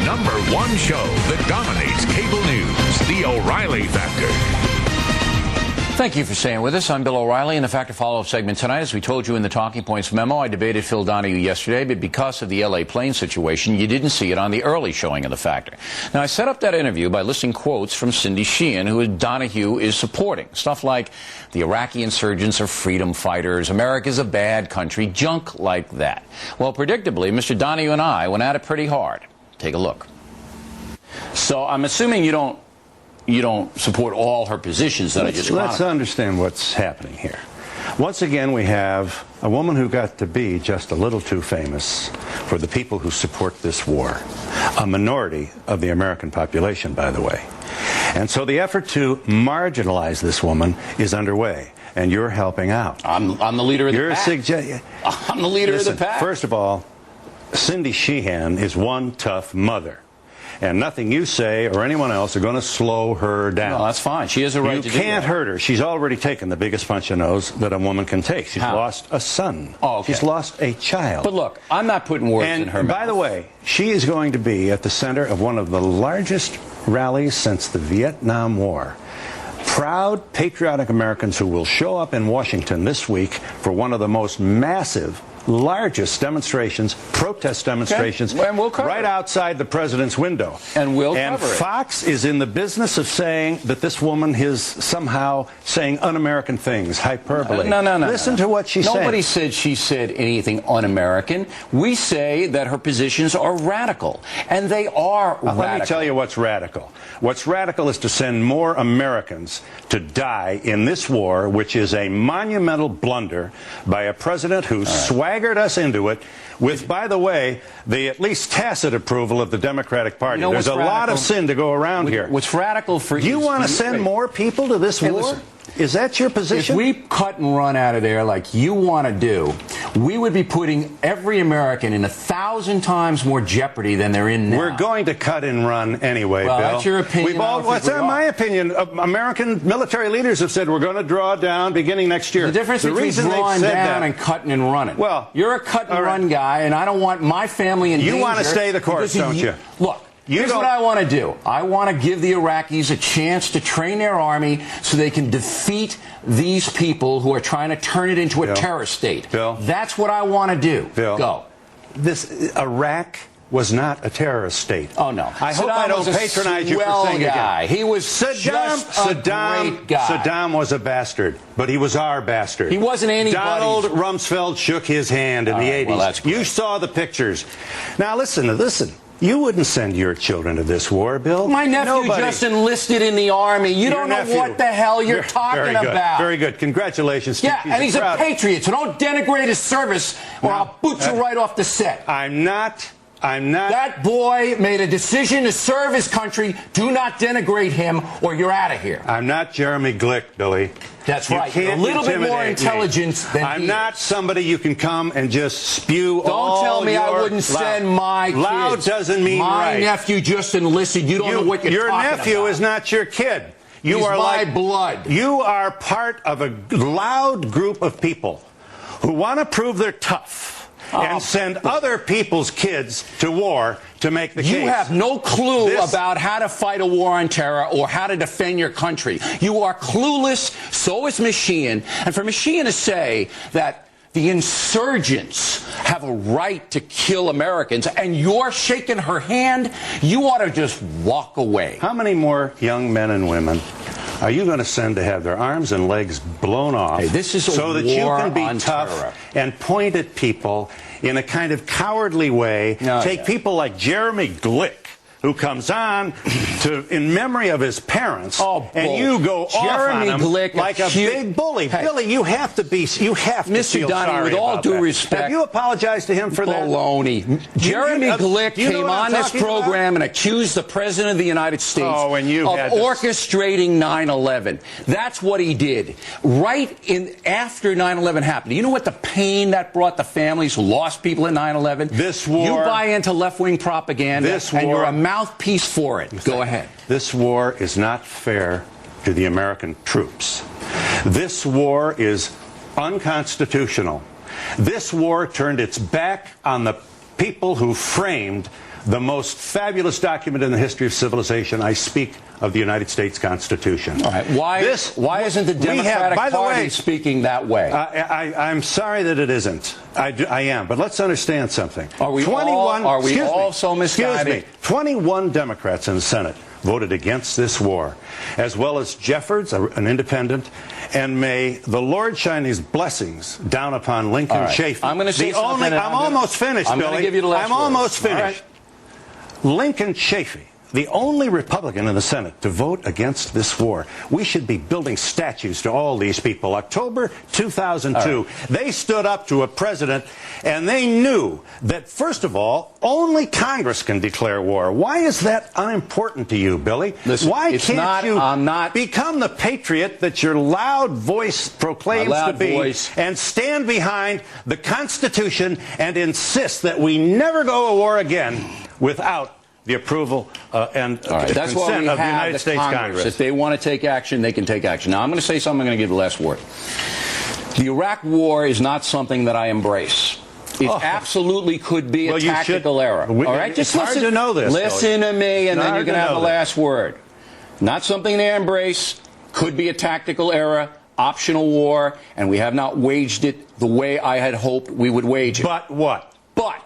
#1 show that dominates cable news, The O'Reilly Factor. Thank you for staying with us. I'm Bill O'Reilly. In the Factor Follow-Up segment tonight, as we told you in the Talking Points memo, I debated Phil Donahue yesterday, but because of the L.A. plane situation, you didn't see it on the early showing of the Factor. Now, I set up that interview by listing quotes from Cindy Sheehan, who Donahue is supporting. Stuff like, the Iraqi insurgents are freedom fighters, America's a bad country, junk like that. Well, predictably, Mr. Donahue and I went at it pretty hard. Take a look. So I'm assuming you don't support all her positions that I just Let's understand what's happening here. Once again, we have a woman who got to be just a little too famous for the people who support this war. A minority of the American population, by the way. And so the effort to marginalize this woman is underway, and you're helping out. I'm the leader of the pack. I'm the leader of the pack. First of all, Cindy Sheehan is one tough mother. And nothing you say or anyone else are going to slow her down. No, that's fine. She has a right to do that. You can't hurt her. She's already taken the biggest punch in the nose that a woman can take. She's lost a son. Oh, okay. She's lost a child. But look, I'm not putting words in her mouth. By the way, she is going to be at the center of one of the largest rallies since the Vietnam War. Proud, patriotic Americans who will show up in Washington this week for one of the most massive, largest demonstrations, protest demonstrations, right outside the president's window. And we'll cover it. Fox is in the business of saying that this woman is somehow saying un-American things, hyperbole. No. Listen to what she's saying. Nobody said she said anything un-American. We say that her positions are radical, and they are radical. Let me tell you what's radical. What's radical is to send more Americans to die in this war, which is a monumental blunder by a president who swaggered us into it with, by the way, the at least tacit approval of the Democratic Party. There's a lot of sin to go around here. What's radical for you? You want to send more people to this war? Listen, is that your position? If we cut and run out of there like you want to do, we would be putting every American in 1,000 times more jeopardy than they're in now. We're going to cut and run anyway, Bill. That's your opinion. What's my opinion? American military leaders have said we're going to draw down beginning next year. The difference between drawing down and cutting and running. Well, you're a cut and run guy, and I don't want my family in danger. You want to stay the course, don't you? Look. Here's what I want to do. I want to give the Iraqis a chance to train their army so they can defeat these people who are trying to turn it into a terrorist state. That's what I want to do. Go. Iraq was not a terrorist state. Oh, no. I hope I don't patronize you for saying guy. Again. He was just a great guy. Saddam was a bastard, but he was our bastard. He wasn't anybody's. Donald Rumsfeld shook his hand in the 80s. Well, that's great. You saw the pictures. Now, listen. You wouldn't send your children to this war, Bill. My nephew just enlisted in the Army. You don't know what the hell you're talking about. Very good. Congratulations, Steve. Yeah, and he's a patriot, so don't denigrate his service or I'll boot you right off the set. I'm not. That boy made a decision to serve his country. Do not denigrate him or you're out of here. I'm not Jeremy Glick, Billy. That's right. You're a little bit more intelligent than I'm not somebody you can come and just spew all Don't tell me I wouldn't send my kids. Loud doesn't mean right. My nephew just enlisted. You don't know what you're talking about. Your nephew is not your kid. He's my blood. You are part of a loud group of people who want to prove they're tough. And send other people's kids to war to make the case. You have no clue about how to fight a war on terror or how to defend your country. You are clueless. So is Ms. Sheehan. And for Ms. Sheehan to say that the insurgents have a right to kill Americans and you're shaking her hand, you ought to just walk away. How many more young men and women are you going to send to have their arms and legs blown off so that you can be tough and point at people in a kind of cowardly way? Take people like Jeremy Glick, who comes on in memory of his parents, and you go off on him like a big bully. Billy, you have to Mr. Donahue, with all due respect. Have you apologized to him for that? Baloney. Jeremy Glick came on this program and accused the President of the United States of orchestrating 9/11. That's what he did. After 9/11 happened. Do you know what the pain that brought the families who lost people in 9/11? This war. You buy into left-wing propaganda, and you're a mouthpiece for it. Go ahead. This war is not fair to the American troops. This war is unconstitutional. This war turned its back on the people who framed the most fabulous document in the history of civilization. I speak of the United States Constitution. All right. Why isn't the Democratic Party speaking that way? I'm sorry that it isn't. I am. But let's understand something. Are we all so misguided? Excuse me. 21 Democrats in the Senate voted against this war, as well as Jeffords, an independent, and may the Lord shine his blessings down upon Lincoln Chafee. I'm going to say something. I'm almost finished, Billy. I'm going to give you the last word. Almost finished. Lincoln Chafee, the only Republican in the Senate to vote against this war. We should be building statues to all these people. October 2002, they stood up to a president, and they knew that, first of all, only Congress can declare war. Why is that unimportant to you, Billy? Listen, why can't you become the patriot that your loud voice proclaims to be and stand behind the Constitution and insist that we never go to war again without the approval and consent of the United States Congress. If they want to take action, they can take action. Now, I'm going to say something. I'm going to give the last word. The Iraq War is not something that I embrace. It absolutely could be a tactical error. All right, just hard to know this. Listen to me, and then you can have the last word. Not something they embrace. Could be a tactical error, optional war, and we have not waged it the way I had hoped we would wage it. But what? But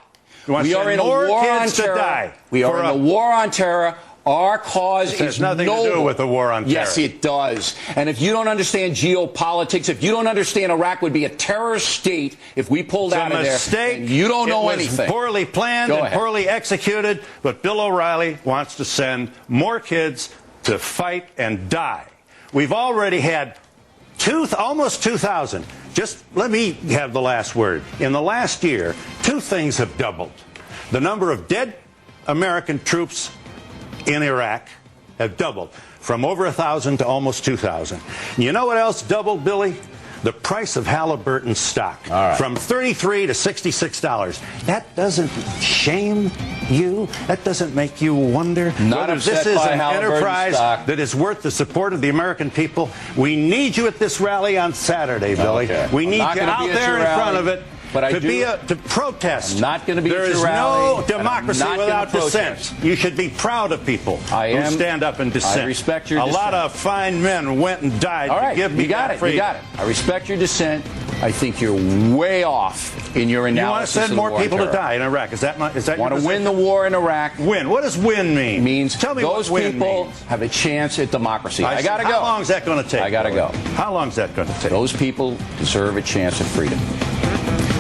we are in a war on terror. We are in a war on terror. Our cause is nothing to do with the war on terror. Yes, it does. And if you don't understand geopolitics, if you don't understand Iraq would be a terrorist state if we pulled out of there, you don't know anything. It was poorly planned and poorly executed, but Bill O'Reilly wants to send more kids to fight and die. We've already had almost 2,000. Just let me have the last word. In the last year, two things have doubled. The number of dead American troops in Iraq have doubled from over 1,000 to almost 2,000. You know what else doubled, Billy? The price of Halliburton stock from $33 to $66. That doesn't shame you? That doesn't make you wonder whether this is an enterprise that is worth the support of the American people? We need you at this rally on Saturday, Billy. We need you out there in front of it. To protest. I'm not going to be There at is your rally, no democracy without dissent. You should be proud of people who stand up and dissent. I respect your dissent. A lot of fine men went and died to give me that freedom. You got it. I respect your dissent. I think you're way off in your analysis. You want to send more people to die in Iraq? Is that your want to win the war in Iraq? Win. What does win mean? Means tell me those what win people means. have a chance at democracy. I got to go. How long is that going to take? I got to go. How long is that going to take? Those people deserve a chance at freedom.